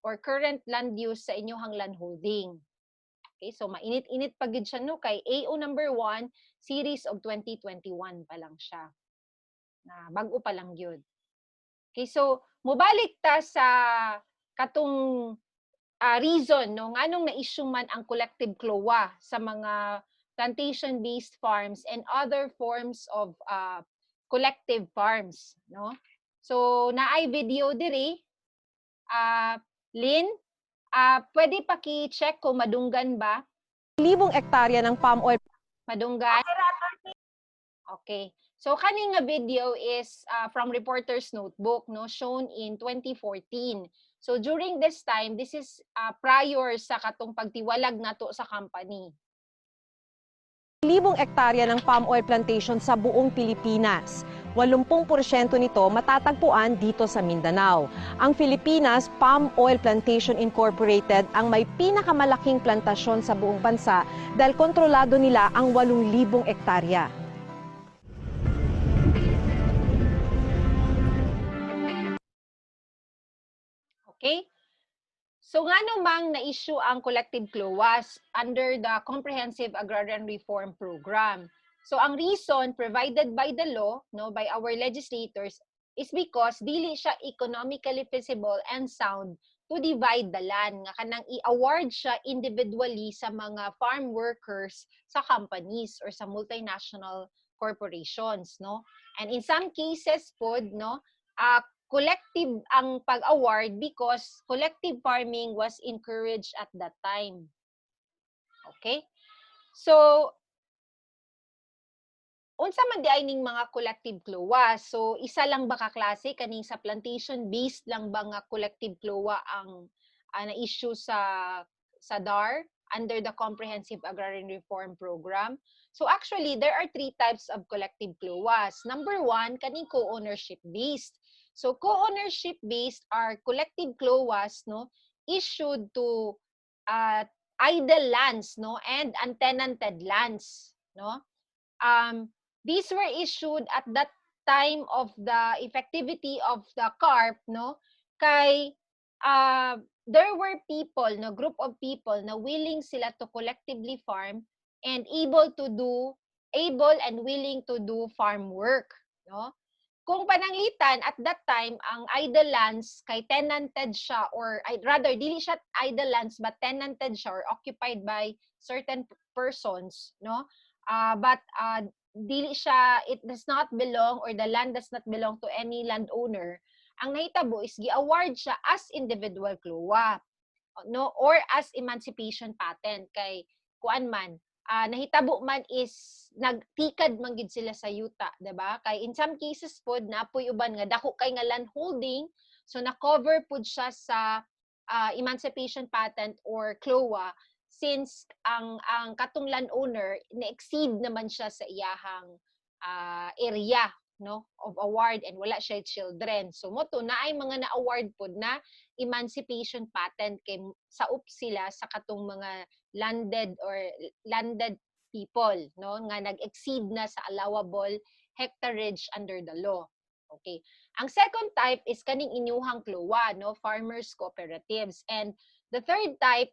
or current land use sa inyong land holding. Okay, so mainit-init pa gid siya no kay AO number 1 series of 2021 pa lang siya. Na bag-o pa lang gyud. Okay, so mobalik ta sa katong reason no nganong na-issue man ang collective CLOA sa mga plantation-based farms and other forms of collective farms, no? So naay video diri. Lynn, pwede paki-check kung madunggan ba? Libong hektarya ng palm oil. Madunggan? Okay. So kaning nga video is from Reporter's Notebook, no, shown in 2014. So during this time, this is prior sa katong pagtiwalag nato sa company. Libong hektarya ng palm oil plantation sa buong Pilipinas. 80% nito matatagpuan dito sa Mindanao. Ang Pilipinas Palm Oil Plantation Incorporated ang may pinakamalaking plantasyon sa buong bansa dahil kontrolado nila ang 8,000 hektarya. Okay? So nga namang na-issue ang collective CLOAs under the Comprehensive Agrarian Reform Program. So ang reason provided by the law, no, by our legislators, is because dili siya economically feasible and sound to divide the land. Nga kanang i-award siya individually sa mga farm workers sa companies or sa multinational corporations, no? And in some cases po, no, collective ang pag-award because collective farming was encouraged at that time. Okay? So, unsa man di ay ning mga collective CLOA? So, isa lang ba ka klase kaning sa plantation-based lang ba nga collective CLOA ang na-issue sa DAR under the Comprehensive Agrarian Reform Program? So, actually, there are 3 types of collective CLOAs. Number 1, kaning co-ownership based. So, co-ownership based are collective CLOAs, no, issued to idle lands, no, and untenanted lands, no. These were issued at that time of the effectivity of the CARP, no, kay there were people, no, group of people na willing sila to collectively farm and able and willing to do farm work, no. Kung pananglitan at that time ang idle lands kay tenanted siya or rather dili siya idle lands but tenanted siya or occupied by certain persons, no, but dili siya, it does not belong or the land does not belong to any landowner. Ang nahitabo is gi-award siya as individual CLOA, no, or as emancipation patent kay kuan man nahitabo man is nagtikad man gid sila sa yuta, diba? Kay in some cases pod napoy uban nga dako kay nga land holding, so na-cover pod siya sa emancipation patent or CLOA since ang katong landowner na-exceed naman siya sa iyahang area, no, of award and wala siya children. So mo to naay mga na-award pod na emancipation patent kay saup sila sa katong mga landed people, no, nga nag-exceed na sa allowable hectarage under the law. Okay. Ang second type is kaning inyuhang CLOA, no, farmers cooperatives, and the third type,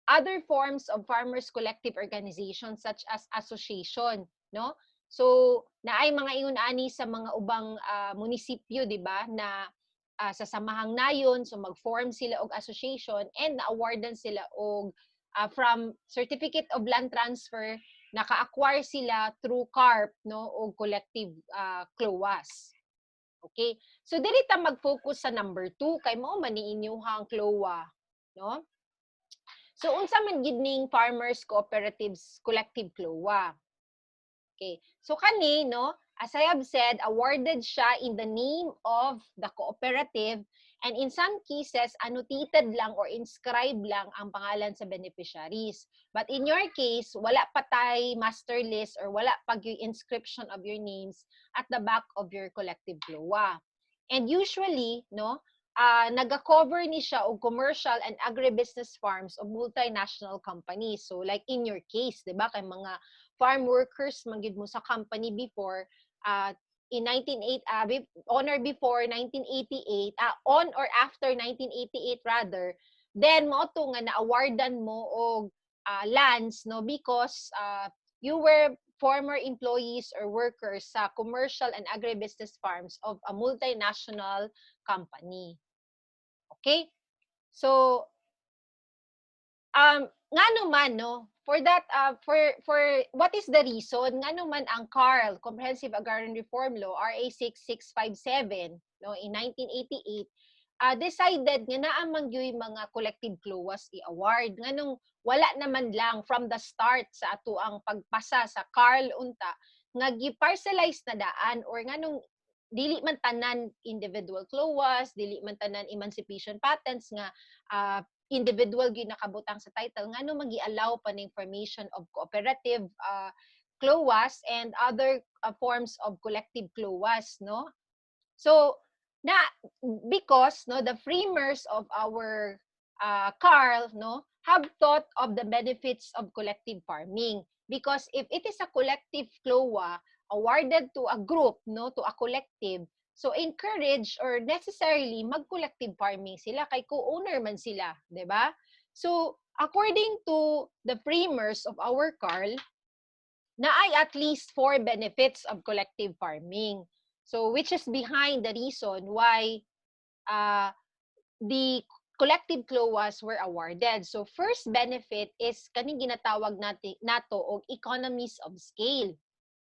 other forms of farmers collective organizations such as association, no. So naay mga ingon ani sa mga ubang munisipyo, di ba, na sa samahang nayon, so mag-form sila og association and na-awardan sila og from certificate of land transfer, naka-acquire sila through CARP, no, o collective CLOAs. Okay, so dili ta mag-focus sa number 2 kay mao man ni inyuhang CLOA, no. So unsa man gid ning farmers cooperatives collective CLOA? Okay, so kani, no, as I have said, awarded siya in the name of the cooperative, and in some cases, annotated lang or inscribed lang ang pangalan sa beneficiaries. But in your case, wala pa tay master list or wala pag yung inscription of your names at the back of your collective CLOA. And usually, no, naga-cover ni siya og commercial and agribusiness farms of multinational companies. So like in your case, di ba, kay mga farm workers manggid mo sa company before, in 1980 on or before 1988, on or after 1988 rather, then mo to nga na-awardan mo og lands, no, because you were former employees or workers sa commercial and agribusiness farms of a multinational company. Okay? So, ngano man, no, for that, for what is the reason, ngano man ang CARL, Comprehensive Agrarian Reform Law, RA 6657, no, in 1988, decided nga naa man gyud mga collective clause i-award, nganong wala naman lang from the start sa ato ang pagpasa sa CARL unta, nga gi-parcelize na daan, or nganong dili man tanan individual clause, dili man tanan emancipation patents nga individual gyud nakabutang sa title, ngano magi-allow pa ng formation of cooperative clause and other forms of collective clause, no? So na because, no, the framers of our CARL, no, have thought of the benefits of collective farming, because if it is a collective CLOA awarded to a group, no, to a collective, so encourage or necessarily mag-collective farming sila kay co-owner man sila, 'di ba? So according to the framers of our CARL, na ay at least 4 benefits of collective farming. So which is behind the reason why the collective clause were awarded. So first benefit is kaning ginatawag nato og economies of scale,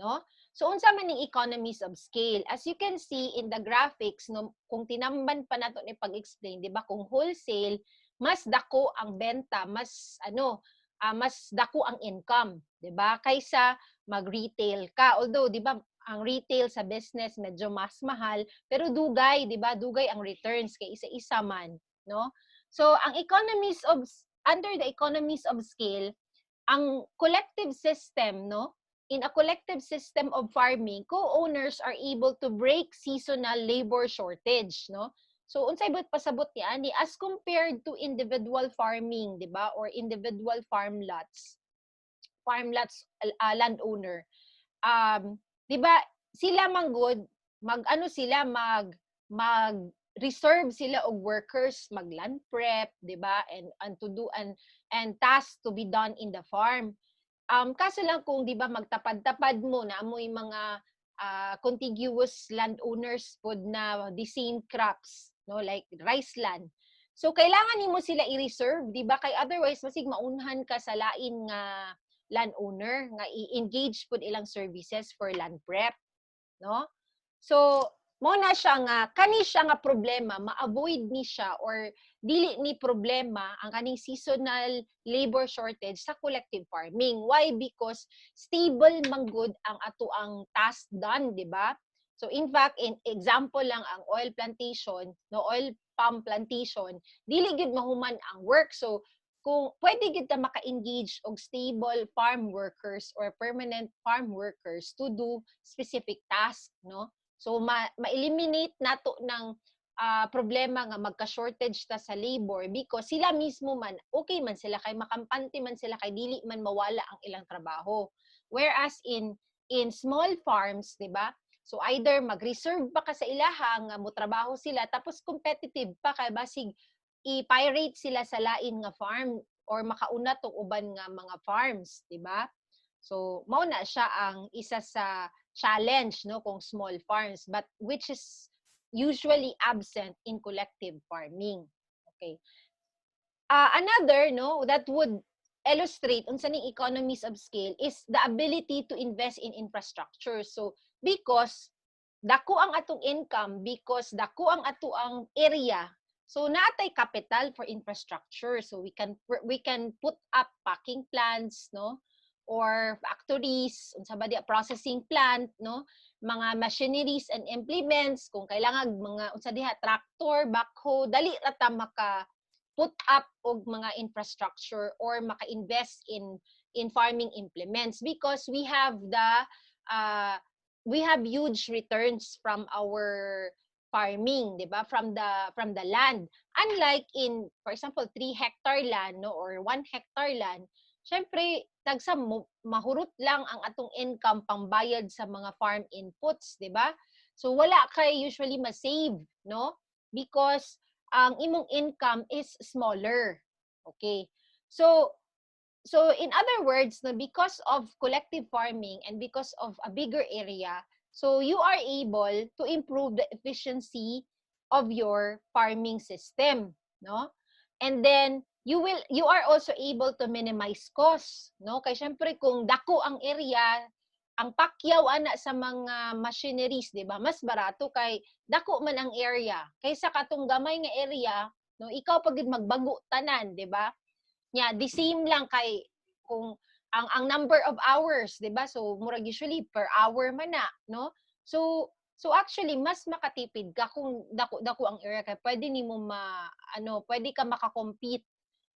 no? So unsa man ning economies of scale? As you can see in the graphics, no, kung tinamban pa nato ni pag-explain, di ba, kung wholesale, mas dako ang benta, mas mas dako ang income, di ba? Kaysa mag-retail ka. Although, di ba, ang retail sa business medyo mas mahal, pero dugay, di ba? Dugay ang returns kay isa-isa man, no? So, ang under the economies of scale, ang collective system, no? In a collective system of farming, co-owners are able to break seasonal labor shortage, no? So, unsay bot pasabot ni ani as compared to individual farming, di ba? Or individual farmlots landowner. Di ba, sila manggod mag reserve sila og workers, mag land prep, di ba, and to do and tasks to be done in the farm. Kaso lang kung di ba magtapad-tapad mo na amoy mga contiguous landowners pod na the same crops, no, like rice land. So kailangan nimo sila i-reserve, di ba, kay otherwise masig maunhan ka sa lain nga landowner nga i-engage pod ilang services for land prep, no? So mo na siya nga kani siya nga problema ma-avoid ni siya, or dili ni problema ang kaning seasonal labor shortage sa collective farming. Why? Because stable man good ang ato ang task done, di ba? So in fact, in example lang ang oil plantation, no, oil palm plantation, dili gid mahuman ang work. So kung pwede gid ta maka-engage og stable farm workers or permanent farm workers to do specific task, no? So ma-eliminate nato ng problema nga magka-shortage ta sa labor, because sila mismo man okay man sila kay makampante man sila kay dili man mawala ang ilang trabaho. Whereas in small farms, di ba? So either mag-reserve pa ka sa ilaha nga mo trabaho sila, tapos competitive pa kay basig i-pirate sila sa lain nga farm or makauna tong uban nga mga farms, di ba? So mao na siya ang isa sa challenge, no, kung small farms, but which is usually absent in collective farming. Okay. Another, no, that would illustrate unsa ning economies of scale is the ability to invest in infrastructure. So because dako ang atong income, because dako ang ato ang area, so naatay capital for infrastructure. So we can put up packing plants, no, or factories, unsa ba di, processing plant, no, mga machineries and implements, kung kailangan mga unsa diha tractor, backhoe, dali ra ta maka put up og mga infrastructure or maka-invest in farming implements, because we have huge returns from our farming, di ba, from the land. Unlike in, for example, 3-hectare land, no, or 1-hectare land, syempre mahurot lang ang atong income pangbayad sa mga farm inputs, di ba? So wala kay usually ma-save, no? Because ang imong income is smaller. Okay. So in other words, no, because of collective farming and because of a bigger area, so you are able to improve the efficiency of your farming system, no? And then you are also able to minimize costs, no? Kay syempre kung dako ang area, ang pakyaw ana sa mga machineries, di ba? Mas barato kay dako man ang area. Kaysa katong gamay nga area, no, ikaw pagid magbago tanan, di ba? Yeah, the same lang kay kung ang number of hours, 'di ba? So murag usually per hour man na, no? So actually mas makatipid ka kung dako ang area kay pwede nimo pwede ka makakompete,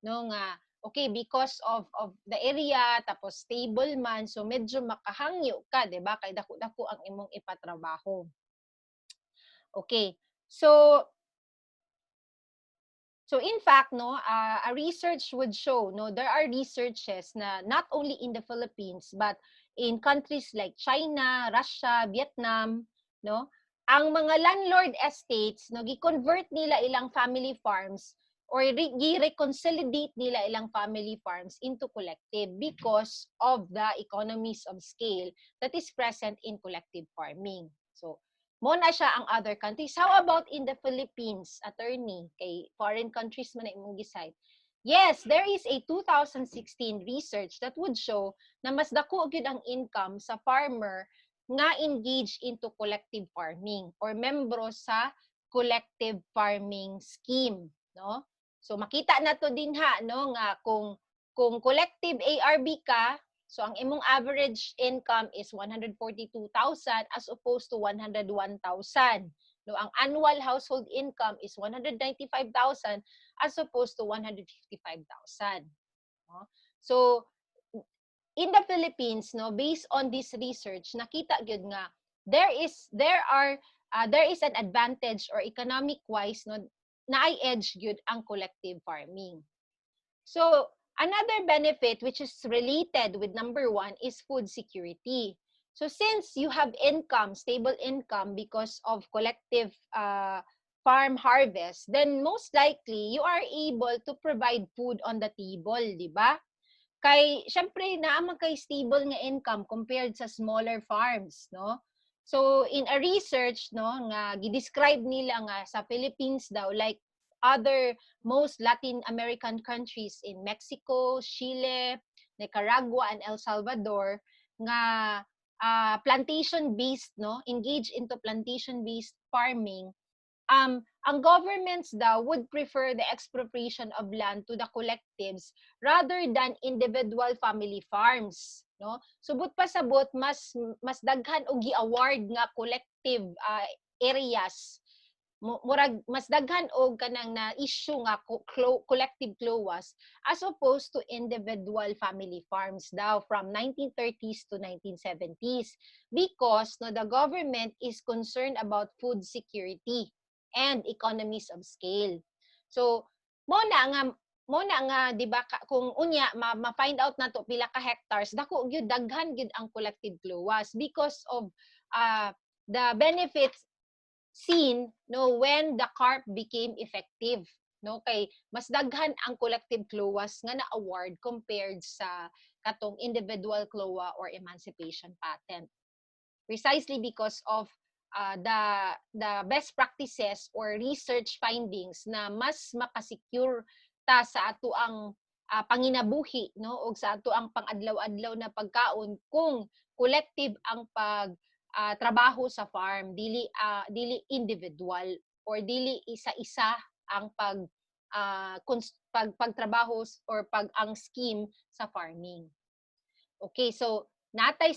no, nga okay because of the area tapos stable man so medyo makahangyo ka, 'di ba? Kay dako ang imong ipatrabaho. Okay. So in fact, no, a research would show, no, there are researches na not only in the Philippines but in countries like China, Russia, Vietnam, no, ang mga landlord estates, no, gi-convert nila ilang family farms or gi-reconsolidate nila ilang family farms into collective because of the economies of scale that is present in collective farming. So mo na siya ang other countries. How about in the Philippines, attorney? Kay foreign countries man na imong gisayt. Yes, there is a 2016 research that would show na mas dako gyud ang income sa farmer nga engaged into collective farming or membro sa collective farming scheme, no? So makita na to din ha, no, nga kung collective ARB ka, so ang imong average income is 142,000 as opposed to 101,000. No, ang annual household income is 195,000 as opposed to 155,000. No? So in the Philippines, no, based on this research, nakita gyud nga there is an advantage or economic wise, no, naay edge gyud ang collective farming. So another benefit which is related with number 1 is food security. So since you have income, stable income because of collective farm harvest, then most likely you are able to provide food on the table, di ba? Kay syempre naa kay stable nga income compared sa smaller farms, no? So in a research, no, nga gi-describe nila nga sa Philippines daw like other most Latin American countries in Mexico, Chile, Nicaragua, and El Salvador nga plantation-based, no, engage into plantation-based farming. Ang governments daw would prefer the expropriation of land to the collectives rather than individual family farms, no? Subot pa sabot mas daghan og gi-award nga collective areas, murag mas daghan og kanang na issue nga collective CLOAs as opposed to individual family farms daw from 1930s to 1970s because no, the government is concerned about food security and economies of scale. So mo na nga 'di ba kung unya ma-find out nato pila ka hectares dako gyud daghan gyud ang collective CLOAs because of the benefits seen, no, when the CARP became effective, no, kay mas daghan ang collective CLOAs nga na-award compared sa katong individual CLOA or emancipation patent precisely because of the best practices or research findings na mas makasecure ta sa ato ang panginabuhi, no, o sa ato ang pangadlaw-adlaw na pagkaon kung collective ang trabaho sa farm, dili individual or dili isa-isa ang pagtrabaho or ang scheme sa farming. Okay, so natay